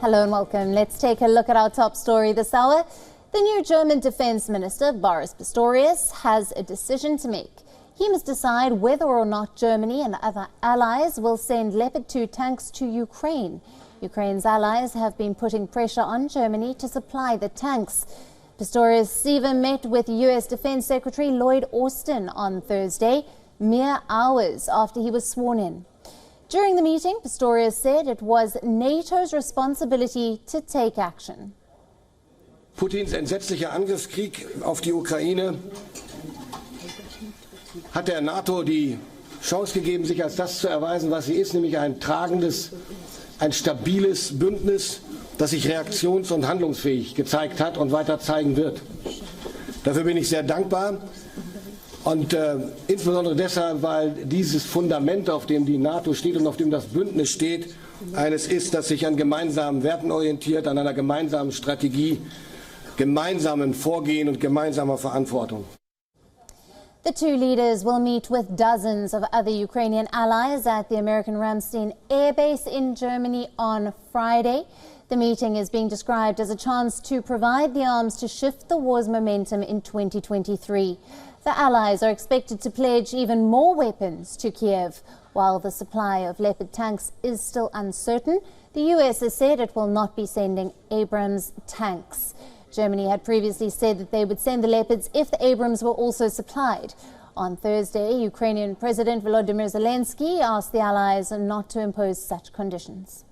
Hello and welcome. Let's take a look at our top story this hour. The new German Defense Minister, Boris Pistorius, has a decision to make. He must decide whether or not Germany and other allies will send Leopard 2 tanks to Ukraine. Ukraine's allies have been putting pressure on Germany to supply the tanks. Pistorius even met with US Defense Secretary Lloyd Austin on Thursday, mere hours after he was sworn in. During the meeting, Pistorius said it was NATO's responsibility to take action. Putins entsetzlicher Angriffskrieg auf die Ukraine hat der NATO die Chance gegeben, sich als das zu erweisen, was sie ist, nämlich ein tragendes, ein stabiles Bündnis, das sich reaktions- und handlungsfähig gezeigt hat und weiter zeigen wird. Dafür bin ich sehr dankbar und insbesondere deshalb, weil dieses Fundament, auf dem die NATO steht und auf dem das Bündnis steht, eines ist, das sich an gemeinsamen Werten orientiert, an einer gemeinsamen Strategie, gemeinsamen Vorgehen und gemeinsamer Verantwortung. The two leaders will meet with dozens of other Ukrainian allies at the American Ramstein Air Base in Germany on Friday. The meeting is being described as a chance to provide the arms to shift the war's momentum in 2023. The allies are expected to pledge even more weapons to Kyiv. While the supply of Leopard tanks is still uncertain, the US has said it will not be sending Abrams tanks. Germany had previously said that they would send the Leopards if the Abrams were also supplied. On Thursday, Ukrainian President Volodymyr Zelensky asked the allies not to impose such conditions.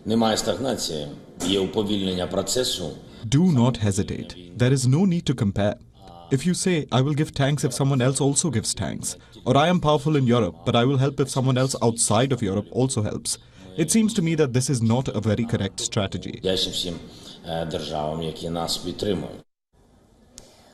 Немає стагнації, є уповільнення процесу. Do not hesitate. There is no need to compare. If you say, I will give tanks if someone else also gives tanks, or I am powerful in Europe, but I will help if someone else outside of Europe also helps, it seems to me that this is not a very correct strategy.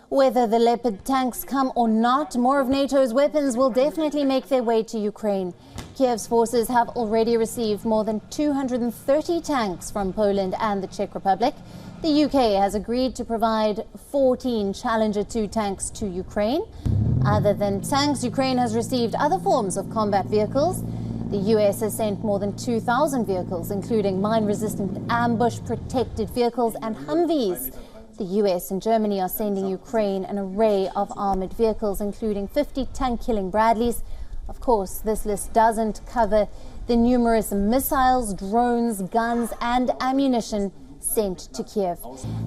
Whether the Leopard tanks come or not, more of NATO's weapons will definitely make their way to Ukraine. Kyiv's forces have already received more than 230 tanks from Poland and the Czech Republic. The UK has agreed to provide 14 Challenger 2 tanks to Ukraine. Other than tanks, Ukraine has received other forms of combat vehicles. The US has sent more than 2,000 vehicles, including mine-resistant ambush-protected vehicles and Humvees. The US and Germany are sending Ukraine an array of armoured vehicles, including 50 tank-killing Bradleys. Of course, this list doesn't cover the numerous missiles, drones, guns and ammunition sent to Kyiv.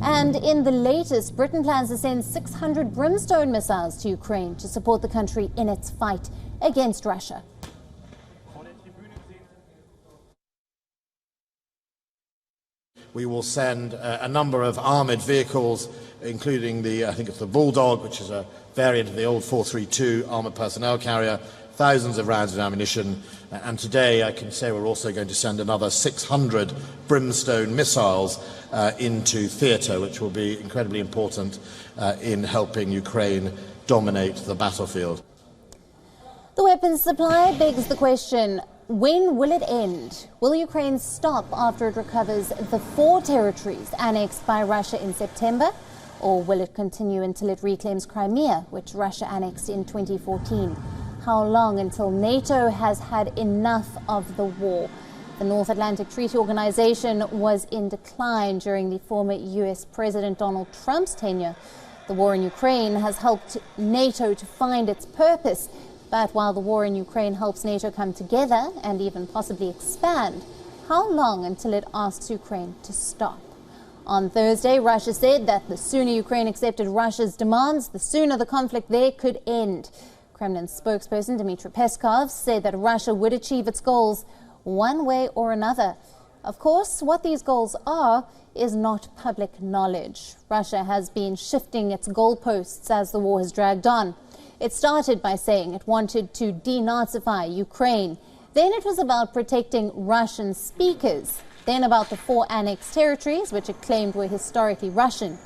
And in the latest, Britain plans to send 600 Brimstone missiles to Ukraine to support the country in its fight against Russia. We will send a number of armoured vehicles, including the, I think it's the Bulldog, which is a variant of the old 432 armoured personnel carrier, thousands of rounds of ammunition, and today I can say we're also going to send another 600 Brimstone missiles into theatre, which will be incredibly important in helping Ukraine dominate the battlefield. The weapons supply begs the question, when will it end? Will Ukraine stop after it recovers the 4 territories annexed by Russia in September? Or will it continue until it reclaims Crimea, which Russia annexed in 2014? How long until NATO has had enough of the war? The North Atlantic Treaty Organization was in decline during the former US President Donald Trump's tenure. The war in Ukraine has helped NATO to find its purpose. But while the war in Ukraine helps NATO come together and even possibly expand, how long until it asks Ukraine to stop? On Thursday, Russia said that the sooner Ukraine accepted Russia's demands, the sooner the conflict there could end. Kremlin spokesperson Dmitry Peskov said that Russia would achieve its goals one way or another. Of course, what these goals are is not public knowledge. Russia has been shifting its goalposts as the war has dragged on. It started by saying it wanted to denazify Ukraine. Then it was about protecting Russian speakers. Then about the 4 annexed territories, which it claimed were historically Russian.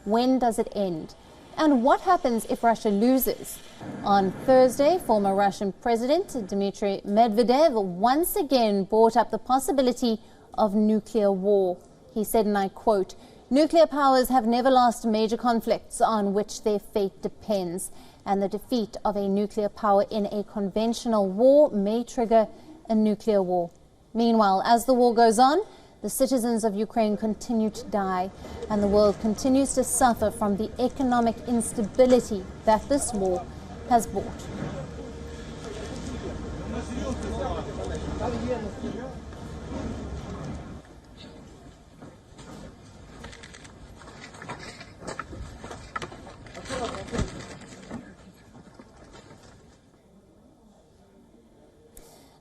When does it end? And what happens if Russia loses? On Thursday, former Russian President Dmitry Medvedev once again brought up the possibility of nuclear war. He said, and I quote, "Nuclear powers have never lost major conflicts on which their fate depends. and the defeat of a nuclear power in a conventional war may trigger a nuclear war. Meanwhile, as the war goes on, the citizens of Ukraine continue to die, and the world continues to suffer from the economic instability that this war has brought.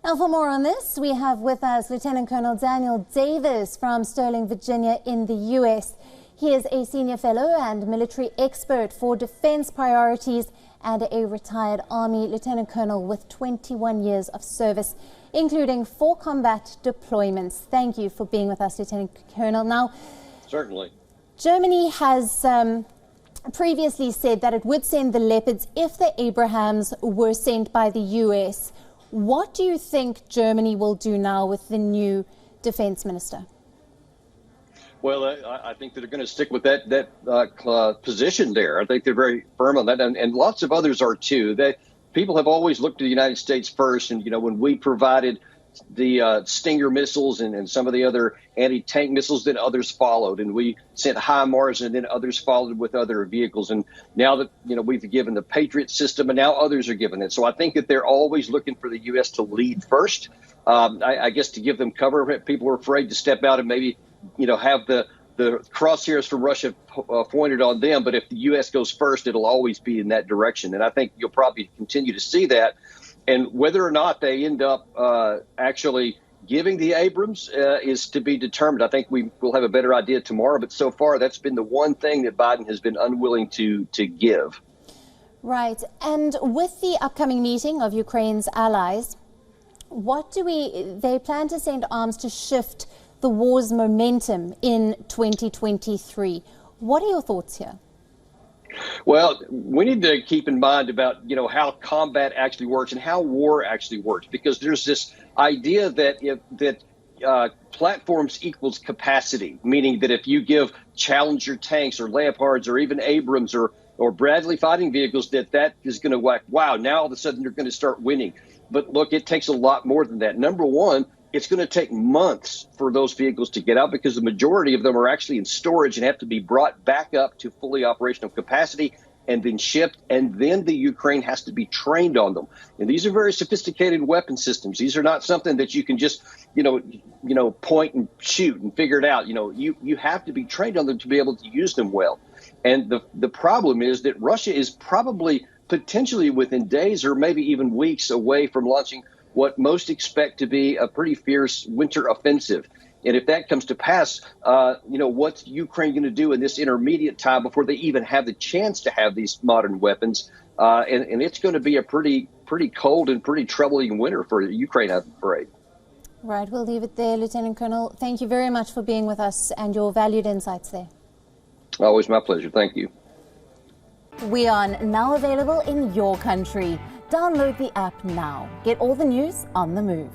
Now, for more on this, we have with us Lieutenant Colonel Daniel Davis from Sterling, Virginia in the U.S. He is a senior fellow and military expert for defense priorities and a retired Army Lieutenant Colonel with 21 years of service, including 4 combat deployments. Thank you for being with us, Lieutenant Colonel. Now, certainly, Germany has previously said that it would send the Leopards if the Abrahams were sent by the U.S. What do you think Germany will do now with the new defense minister? Well, I think that they're going to stick with that position there. I think they're very firm on that, and lots of others are too. That people have always looked to the United States first, and when we provided the Stinger missiles and some of the other anti-tank missiles, then others followed, and we sent HIMARS, and then others followed with other vehicles. And now that we've given the Patriot system, and now others are given it. So I think that they're always looking for the U.S. to lead first. I guess to give them cover. People are afraid to step out and maybe have the crosshairs from Russia pointed on them. But if the U.S. goes first, it'll always be in that direction. And I think you'll probably continue to see that. And whether or not they end up actually giving the Abrams is to be determined. I think we will have a better idea tomorrow. But so far, that's been the one thing that Biden has been unwilling to give. Right. And with the upcoming meeting of Ukraine's allies, they plan to send arms to shift the war's momentum in 2023. What are your thoughts here? Well, we need to keep in mind about, how combat actually works and how war actually works, because there's this idea that platforms equals capacity, meaning that if you give Challenger tanks or Leopards or even Abrams or Bradley fighting vehicles, that is going to wow, now all of a sudden you're going to start winning. But look, it takes a lot more than that. Number one, it's going to take months for those vehicles to get out because the majority of them are actually in storage and have to be brought back up to fully operational capacity and then shipped. And then the Ukraine has to be trained on them. And these are very sophisticated weapon systems. These are not something that you can just, point and shoot and figure it out. You have to be trained on them to be able to use them well. And the problem is that Russia is probably potentially within days or maybe even weeks away from launching what most expect to be a pretty fierce winter offensive. And if that comes to pass, what's Ukraine going to do in this intermediate time before they even have the chance to have these modern weapons? And it's going to be a pretty cold and pretty troubling winter for Ukraine, I'm afraid. Right, we'll leave it there, Lieutenant Colonel. Thank you very much for being with us and your valued insights there. Always my pleasure. Thank you. WION, now available in your country. Download the app now. Get all the news on the move.